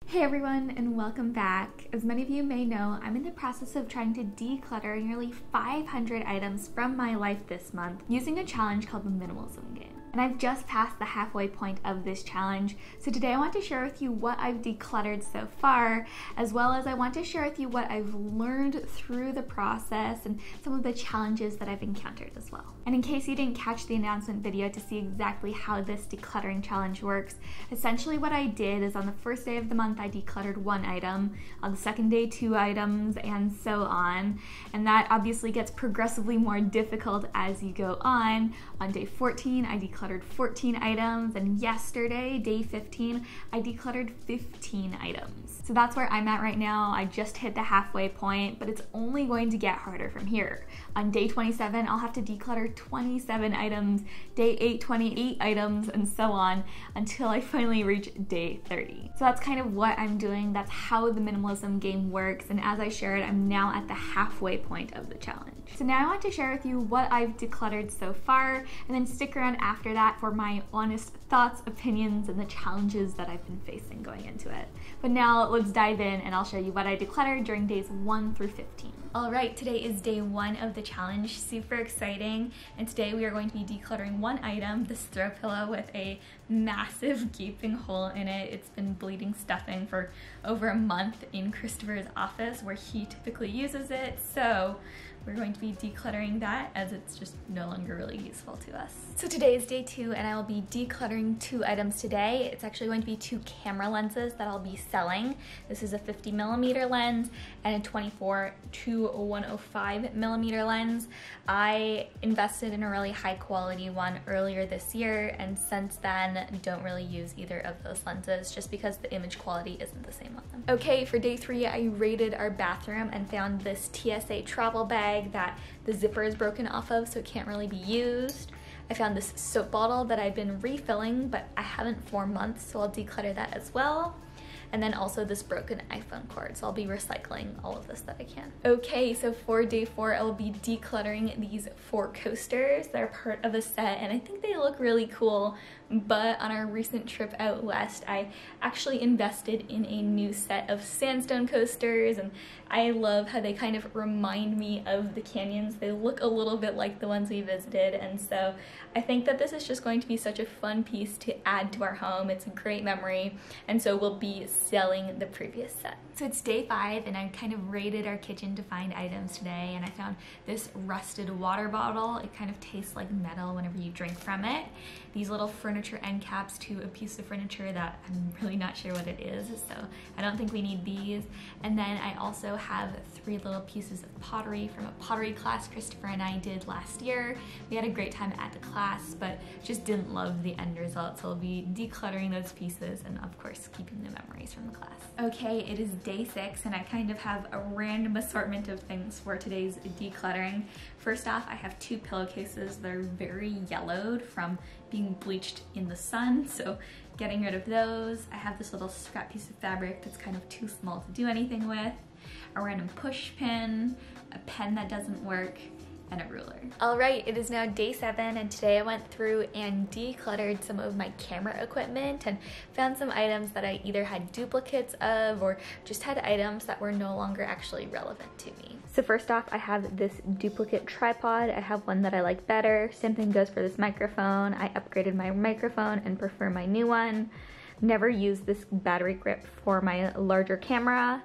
Hey everyone, and welcome back. As many of you may know, I'm in the process of trying to declutter nearly 500 items from my life this month using a challenge called the Minimalism Game. And I've just passed the halfway point of this challenge, so today I want to share with you what I've decluttered so far, as well as I want to share with you what I've learned through the process and some of the challenges that I've encountered as well. And in case you didn't catch the announcement video to see exactly how this decluttering challenge works, essentially what I did is on the first day of the month I decluttered one item, on the second day 2 items, and so on. And that obviously gets progressively more difficult as you go on. On day 14 I decluttered 14 items, and yesterday, day 15, I decluttered 15 items. So that's where I'm at right now. I just hit the halfway point, but it's only going to get harder from here. On day 27, I'll have to declutter 27 items, day 8, 28 items, and so on until I finally reach day 30. So that's kind of what I'm doing. That's how the minimalism game works, and as I shared, I'm now at the halfway point of the challenge. So now I want to share with you what I've decluttered so far, and then stick around after that for my honest thoughts, opinions, and the challenges that I've been facing going into it. But now let's dive in and I'll show you what I decluttered during days 1 through 15. Alright, today is day 1 of the challenge, super exciting, and today we are going to be decluttering one item, this throw pillow with a massive gaping hole in it. It's been bleeding stuffing for over a month in Christopher's office where he typically uses it, so we're going to be decluttering that as it's just no longer really useful to us. So today is day 2 and I will be decluttering 2 items today. It's actually going to be 2 camera lenses that I'll be selling. This is a 50mm lens and a 24 to 105mm lens. I invested in a really high quality one earlier this year, and since then don't really use either of those lenses just because the image quality isn't the same on them. Okay, for day 3 I raided our bathroom and found this TSA travel bag that the zipper is broken off of, so it can't really be used. I found this soap bottle that I've been refilling, but I haven't for months, so I'll declutter that as well. And then also this broken iPhone cord, so I'll be recycling all of this that I can. Okay, so for day 4, I will be decluttering these 4 coasters. They're part of a set, and I think they look really cool, but on our recent trip out west, I actually invested in a new set of sandstone coasters, and I love how they kind of remind me of the canyons. They look a little bit like the ones we visited, and so I think that this is just going to be such a fun piece to add to our home. It's a great memory, and so we'll be selling the previous set. So it's day 5, and I kind of raided our kitchen to find items today, and I found this rusted water bottle. It kind of tastes like metal whenever you drink from it. These little furniture end caps to a piece of furniture that I'm really not sure what it is, so I don't think we need these. And then I also have 3 little pieces of pottery from a pottery class Christopher and I did last year. We had a great time at the class, but just didn't love the end result, so I'll be decluttering those pieces and of course keeping the memories from the class. Okay, it is day 6 and I kind of have a random assortment of things for today's decluttering. First off, I have 2 pillowcases that are very yellowed from being bleached in the sun, so getting rid of those. I have this little scrap piece of fabric that's kind of too small to do anything with, a random push pin, a pen that doesn't work, and a ruler. Alright, it is now day 7 and today I went through and decluttered some of my camera equipment and found some items that I either had duplicates of or just had items that were no longer actually relevant to me. So first off, I have this duplicate tripod. I have one that I like better. Same thing goes for this microphone. I upgraded my microphone and prefer my new one. Never used this battery grip for my larger camera.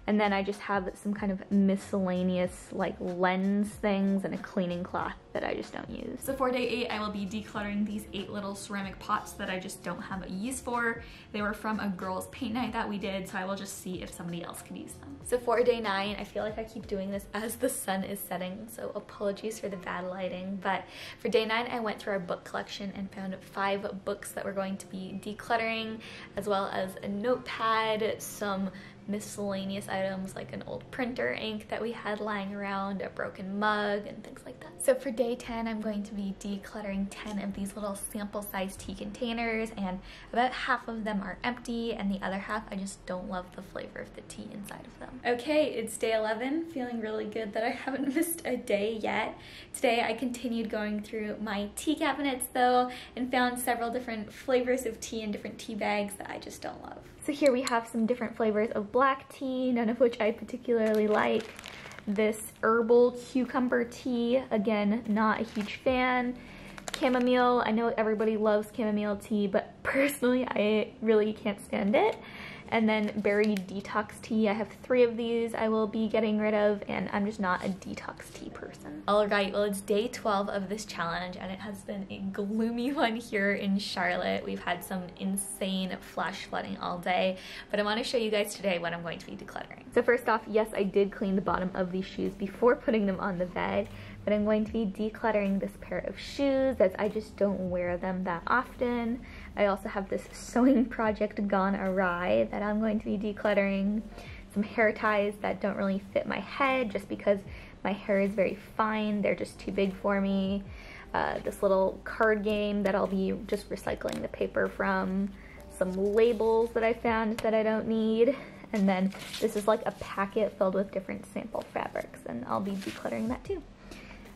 And then I just have some kind of miscellaneous like lens things and a cleaning cloth that I just don't use. So for day 8, I will be decluttering these 8 little ceramic pots that I just don't have a use for. They were from a girls' paint night that we did, so I will just see if somebody else could use them. So for day 9, I feel like I keep doing this as the sun is setting, so apologies for the bad lighting, but for day 9, I went through our book collection and found 5 books that we're going to be decluttering, as well as a notepad, some miscellaneous items like an old printer ink that we had lying around, a broken mug, and things like that. So for day 10, I'm going to be decluttering 10 of these little sample-sized tea containers, and about half of them are empty, and the other half I just don't love the flavor of the tea inside of them. Okay, it's day 11, feeling really good that I haven't missed a day yet. Today I continued going through my tea cabinets though, and found several different flavors of tea and different tea bags that I just don't love. So here we have some different flavors of black tea, none of which I particularly like. This herbal cucumber tea, again, not a huge fan. Chamomile, I know everybody loves chamomile tea, but personally I really can't stand it. And then berry detox tea, I have 3 of these I will be getting rid of, and I'm just not a detox tea person. Alright, well it's day 12 of this challenge and it has been a gloomy one here in Charlotte. We've had some insane flash flooding all day, but I want to show you guys today what I'm going to be decluttering. So first off, yes, I did clean the bottom of these shoes before putting them on the bed, but I'm going to be decluttering this pair of shoes as I just don't wear them that often. I also have this sewing project gone awry that I'm going to be decluttering. Some hair ties that don't really fit my head just because my hair is very fine. They're just too big for me. This little card game that I'll be just recycling the paper from. Some labels that I found that I don't need. And then this is like a packet filled with different sample fabrics, and I'll be decluttering that too.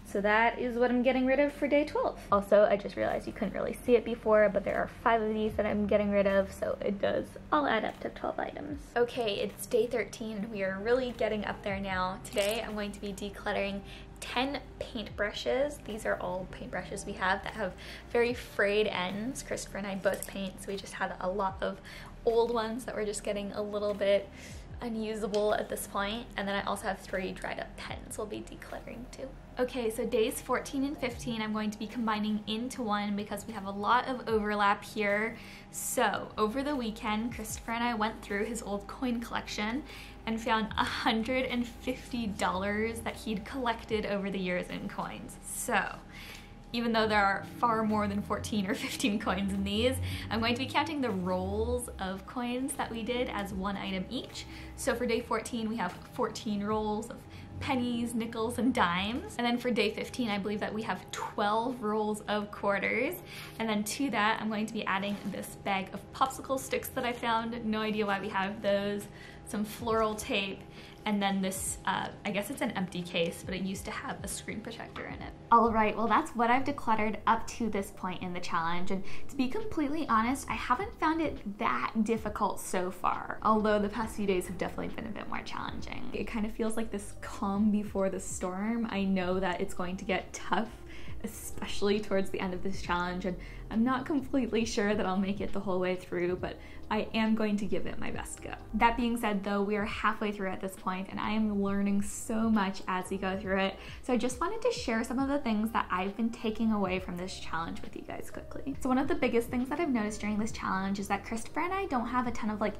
So that is what I'm getting rid of for day 12. Also, I just realized you couldn't really see it before, but there are 5 of these that I'm getting rid of, so it does all add up to 12 items. Okay, it's day 13 and we are really getting up there now. Today I'm going to be decluttering 10 paintbrushes. These are all paintbrushes we have that have very frayed ends. Christopher and I both paint, so we just had a lot of old ones that were just getting a little bit unusable at this point. And then I also have 3 dried up pens we'll be decluttering too. Okay, so days 14 and 15 I'm going to be combining into one because we have a lot of overlap here. So over the weekend, Christopher and I went through his old coin collection and found $150 that he'd collected over the years in coins. So even though there are far more than 14 or 15 coins in these, I'm going to be counting the rolls of coins that we did as 1 item each. So for day 14, we have 14 rolls of pennies, nickels, and dimes. And then for day 15, I believe that we have 12 rolls of quarters. And then to that, I'm going to be adding this bag of popsicle sticks that I found. No idea why we have those. Some floral tape, and then this, I guess it's an empty case, but it used to have a screen protector in it. All right, well that's what I've decluttered up to this point in the challenge, and to be completely honest, I haven't found it that difficult so far, although the past few days have definitely been a bit more challenging. It kind of feels like this calm before the storm. I know that it's going to get tough, especially towards the end of this challenge, and I'm not completely sure that I'll make it the whole way through, but I am going to give it my best go. That being said though, we are halfway through at this point and I am learning so much as we go through it. So I just wanted to share some of the things that I've been taking away from this challenge with you guys quickly. So one of the biggest things that I've noticed during this challenge is that Christopher and I don't have a ton of like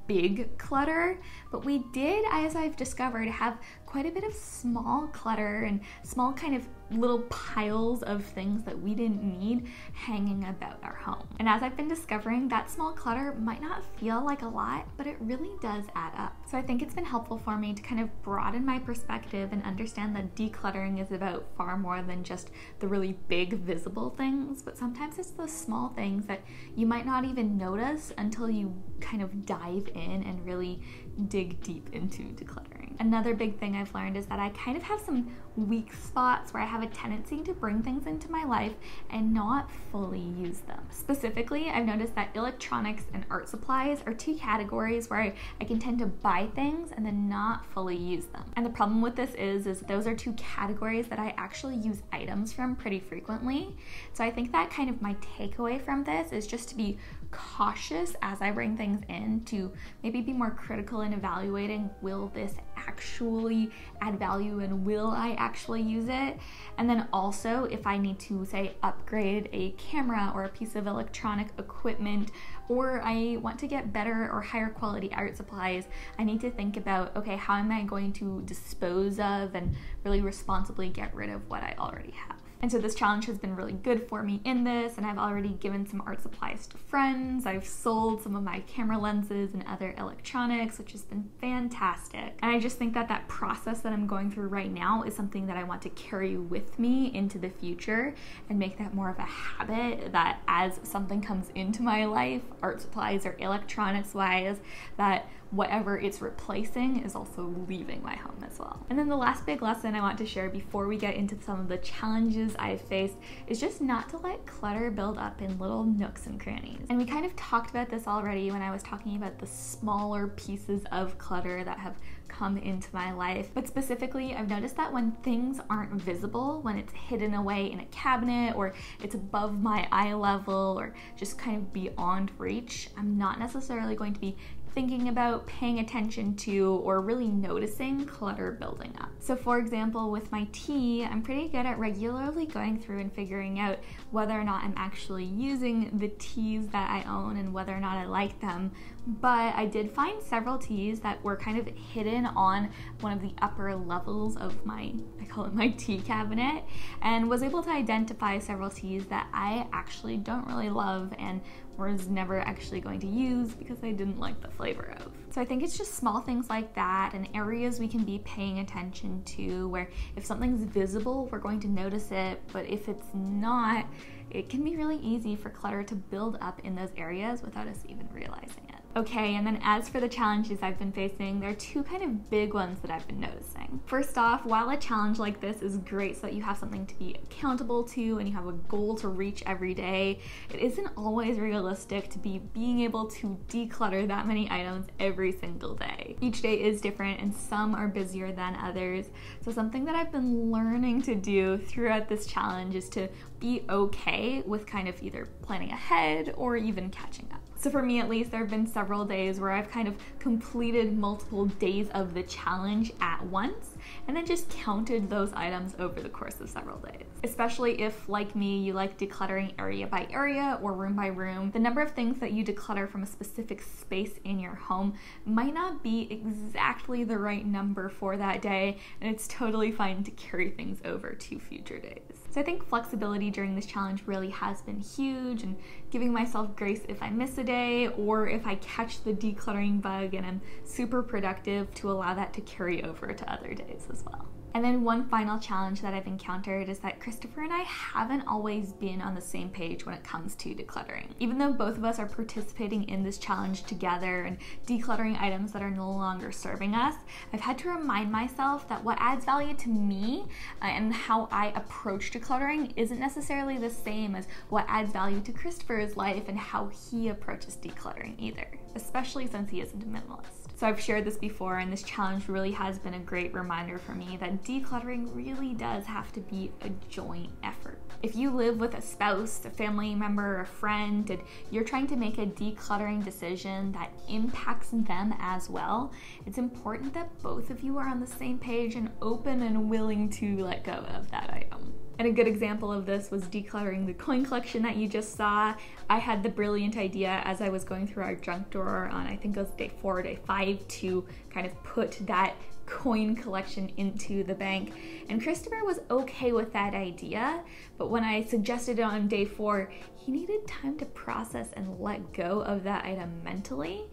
big clutter, but we did, as I've discovered, have quite a bit of small clutter and small kind of little piles of things that we didn't need hanging about our home. And as I've been discovering, that small clutter might not feel like a lot, but it really does add up. So I think it's been helpful for me to kind of broaden my perspective and understand that decluttering is about far more than just the really big visible things, but sometimes it's those small things that you might not even notice until you kind of dive in and really dig deep into decluttering. Another big thing I've learned is that I kind of have some weak spots where I have a tendency to bring things into my life and not fully use them. Specifically, I've noticed that electronics and art supplies are 2 categories where I can tend to buy things and then not fully use them. And the problem with this is those are 2 categories that I actually use items from pretty frequently. So I think that kind of my takeaway from this is just to be cautious as I bring things in, to maybe be more critical in evaluating, will this actually add value and will I actually use it? And then also if I need to, say, upgrade a camera or a piece of electronic equipment, or I want to get better or higher quality art supplies, I need to think about, okay, how am I going to dispose of and really responsibly get rid of what I already have? And so this challenge has been really good for me in this, and I've already given some art supplies to friends. I've sold some of my camera lenses and other electronics, which has been fantastic. And I just think that that process that I'm going through right now is something that I want to carry with me into the future and make that more of a habit, that as something comes into my life, art supplies or electronics wise, that whatever it's replacing is also leaving my home as well. And then the last big lesson I want to share before we get into some of the challenges challenges I've faced is just not to let clutter build up in little nooks and crannies. And we kind of talked about this already when I was talking about the smaller pieces of clutter that have come into my life. But specifically, I've noticed that when things aren't visible, when it's hidden away in a cabinet or it's above my eye level or just kind of beyond reach, I'm not necessarily going to be thinking about, paying attention to, or really noticing clutter building up. So for example, with my tea, I'm pretty good at regularly going through and figuring out whether or not I'm actually using the teas that I own and whether or not I like them. But I did find several teas that were kind of hidden on one of the upper levels of my, I call it my tea cabinet, and was able to identify several teas that I actually don't really love and was never actually going to use because I didn't like the flavor of. So I think it's just small things like that and areas we can be paying attention to where if something's visible, we're going to notice it, but if it's not, it can be really easy for clutter to build up in those areas without us even realizing it. Okay, and then as for the challenges I've been facing, there are two kind of big ones that I've been noticing. First off, while a challenge like this is great so that you have something to be accountable to and you have a goal to reach every day, it isn't always realistic to be being able to declutter that many items every single day. Each day is different and some are busier than others. So something that I've been learning to do throughout this challenge is to be okay with kind of either planning ahead or even catching up. So for me at least, there have been several days where I've kind of completed multiple days of the challenge at once and then just counted those items over the course of several days. Especially if, like me, you like decluttering area by area or room by room, the number of things that you declutter from a specific space in your home might not be exactly the right number for that day, and it's totally fine to carry things over to future days. So I think flexibility during this challenge really has been huge, and giving myself grace if I miss a day or if I catch the decluttering bug and I'm super productive to allow that to carry over to other days as well. And then one final challenge that I've encountered is that Christopher and I haven't always been on the same page when it comes to decluttering. Even though both of us are participating in this challenge together and decluttering items that are no longer serving us, I've had to remind myself that what adds value to me and how I approach decluttering isn't necessarily the same as what adds value to Christopher's life and how he approaches decluttering either, especially since he isn't a minimalist. So I've shared this before, and this challenge really has been a great reminder for me that decluttering really does have to be a joint effort. If you live with a spouse, a family member, a friend, and you're trying to make a decluttering decision that impacts them as well, it's important that both of you are on the same page and open and willing to let go of that item. And a good example of this was decluttering the coin collection that you just saw. I had the brilliant idea as I was going through our junk drawer on, I think it was day 4 or day 5, to kind of put that coin collection into the bank. And Christopher was okay with that idea, but when I suggested it on day 4, he needed time to process and let go of that item mentally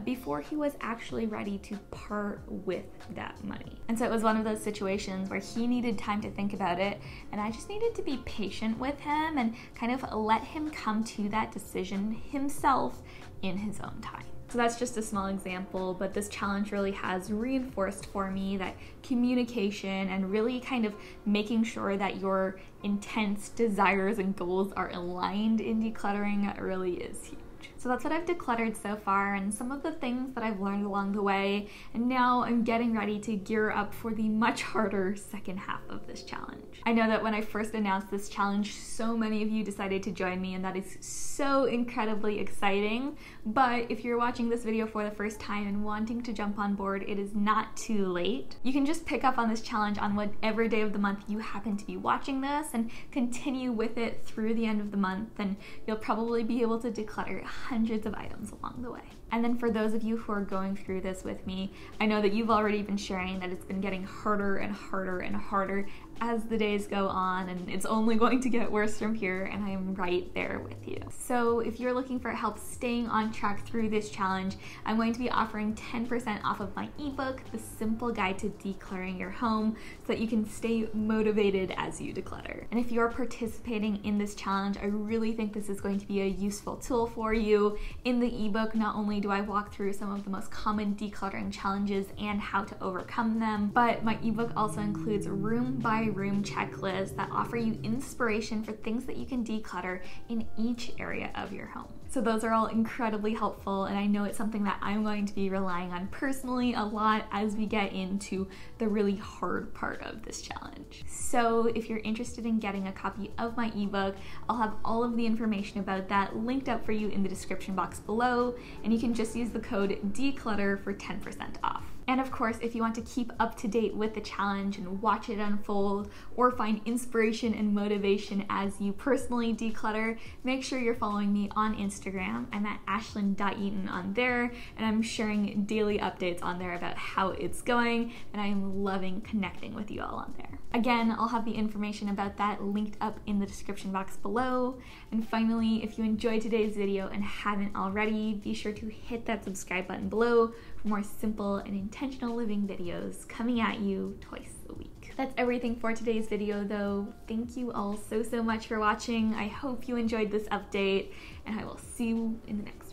before he was actually ready to part with that money. And so it was one of those situations where he needed time to think about it, and I just needed to be patient with him and kind of let him come to that decision himself in his own time. So that's just a small example, but this challenge really has reinforced for me that communication and really kind of making sure that your intents, desires, and goals are aligned in decluttering really is huge. So that's what I've decluttered so far and some of the things that I've learned along the way, and now I'm getting ready to gear up for the much harder second half of this challenge. I know that when I first announced this challenge, so many of you decided to join me, and that is so incredibly exciting. But if you're watching this video for the first time and wanting to jump on board, it is not too late. You can just pick up on this challenge on whatever day of the month you happen to be watching this and continue with it through the end of the month, and you'll probably be able to declutter hundreds of items along the way. And then for those of you who are going through this with me, I know that you've already been sharing that it's been getting harder and harder and harder as the days go on, and it's only going to get worse from here, and I am right there with you. So if you're looking for help staying on track through this challenge, I'm going to be offering 10% off of my ebook, The Simple Guide to Decluttering Your Home, so that you can stay motivated as you declutter. And if you're participating in this challenge, I really think this is going to be a useful tool for you. In the ebook, not only do I walk through some of the most common decluttering challenges and how to overcome them, but my ebook also includes room by room checklists that offer you inspiration for things that you can declutter in each area of your home. So those are all incredibly helpful, and I know it's something that I'm going to be relying on personally a lot as we get into the really hard part of this challenge. So if you're interested in getting a copy of my ebook, I'll have all of the information about that linked up for you in the description box below, and you can just use the code DECLUTTER for 10% off. And of course, if you want to keep up to date with the challenge and watch it unfold or find inspiration and motivation as you personally declutter, make sure you're following me on Instagram. I'm at ashlynne.eaton on there, and I'm sharing daily updates on there about how it's going, and I am loving connecting with you all on there. Again, I'll have the information about that linked up in the description box below. And finally, if you enjoyed today's video and haven't already, be sure to hit that subscribe button below for more simple and intentional living videos coming at you twice a week. That's everything for today's video though. Thank you all so much for watching. I hope you enjoyed this update, and I will see you in the next one.